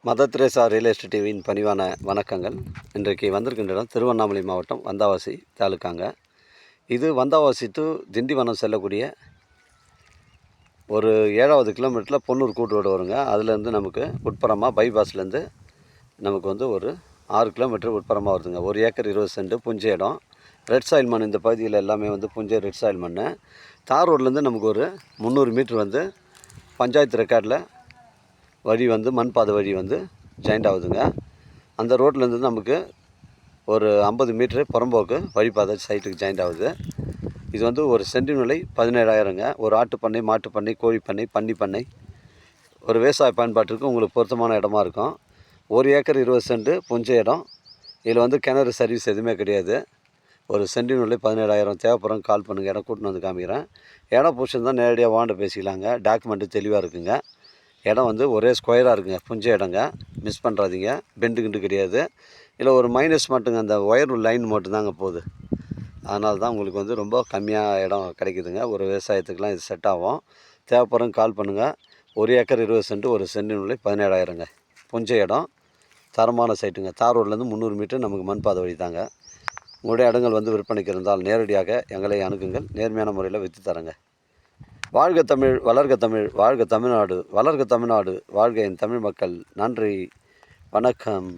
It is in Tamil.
மதர் தெரேசா ரியல் எஸ்டேட் டிவியின் பணிவான வணக்கங்கள். இன்றைக்கு வந்திருக்கின்ற இடம் திருவண்ணாமலை மாவட்டம் வந்தாவாசி தாலுக்காங்க. இது வந்தாவாசி டு திண்டிவனம் செல்லக்கூடிய ஒரு 7வது கிலோமீட்டரில் பொன்னூர் கூட்டு ரோடு வருங்க. அதுலேருந்து நமக்கு உட்புறமாக பைபாஸ்லேருந்து நமக்கு வந்து ஒரு 6 கிலோமீட்டர் உட்புறமாக வருதுங்க. 1 ஏக்கர் 20 சென்ட் புஞ்சை இடம். ரெட் சாயில் மண். இந்த பகுதியில் எல்லாமே வந்து புஞ்சை ரெட் சாயில் மண். தார் ரோட்லேருந்து நமக்கு ஒரு 300 மீட்ரு வந்து பஞ்சாயத்து ரெக்கார்டில் வழி வந்து மண் பாதை வழி வந்து ஜாயிண்ட் ஆகுதுங்க. அந்த ரோட்லேருந்து நமக்கு ஒரு 50 மீட்ரு புறம்போக்கு வழிபாதை சைட்டுக்கு ஜாயிண்ட் ஆகுது. இது வந்து ஒரு சென்ட் விலை 17,000ங்க. ஒரு ஆட்டு பண்ணை, மாட்டு பண்ணை, கோழி பண்ணை, பன்னி பண்ணை, ஒரு விவசாய பயன்பாட்டிற்கு உங்களுக்கு பொருத்தமான இடமா இருக்கும். 1 ஏக்கர் 20 சென்ட் புஞ்சை இடம். இதில் வந்து கிணறு சர்வீஸ் எதுவுமே கிடையாது. ஒரு சென்ட் விலை 17,000. தேவைப்படுறவங்க கால் பண்ணுங்கள். இடம் கூட்டின்னு வந்து காமிக்கிறேன். இடம் பிடிச்சிருந்தால் நேரடியாக வாண்ட பேசிக்கலாங்க. டாக்குமெண்ட்டு தெளிவாக இருக்குங்க. இடம் வந்து ஒரே ஸ்கொயராக இருக்குங்க. புஞ்சை இடங்க, மிஸ் பண்ணுறாதீங்க. பெண்டு கிண்டு கிடையாது. இல்லை ஒரு மைனஸ் மட்டுங்க, அந்த ஒயர் லைன் மட்டும்தாங்க போகுது. அதனால தான் உங்களுக்கு வந்து ரொம்ப கம்மியாக இடம் கிடைக்குதுங்க. ஒரு விவசாயத்துக்கெலாம் இது செட் ஆகும். தேவைப்படுறவங்க கால் பண்ணுங்கள். 1 ஏக்கர் 20 சென்ட், ஒரு சென்ட் விலை 17,000ங்க. புஞ்சை இடம், தரமான சைட்டுங்க. தார் ரோட்லேருந்து 300 மீட்டர் நமக்கு மண் பாதை வழி தாங்க. உங்களுடைய இடங்கள் வந்து விற்பனைக்கு இருந்தால் நேரடியாக எங்களை அணுகுங்கள். நேர்மையான முறையில் விற்று தரங்க. வாழ்க தமிழ், வளர்க தமிழ், வாழ்க தமிழ்நாடு, வளர்க தமிழ்நாடு, வாழ்க என் தமிழ் மக்கள். நன்றி, வணக்கம்.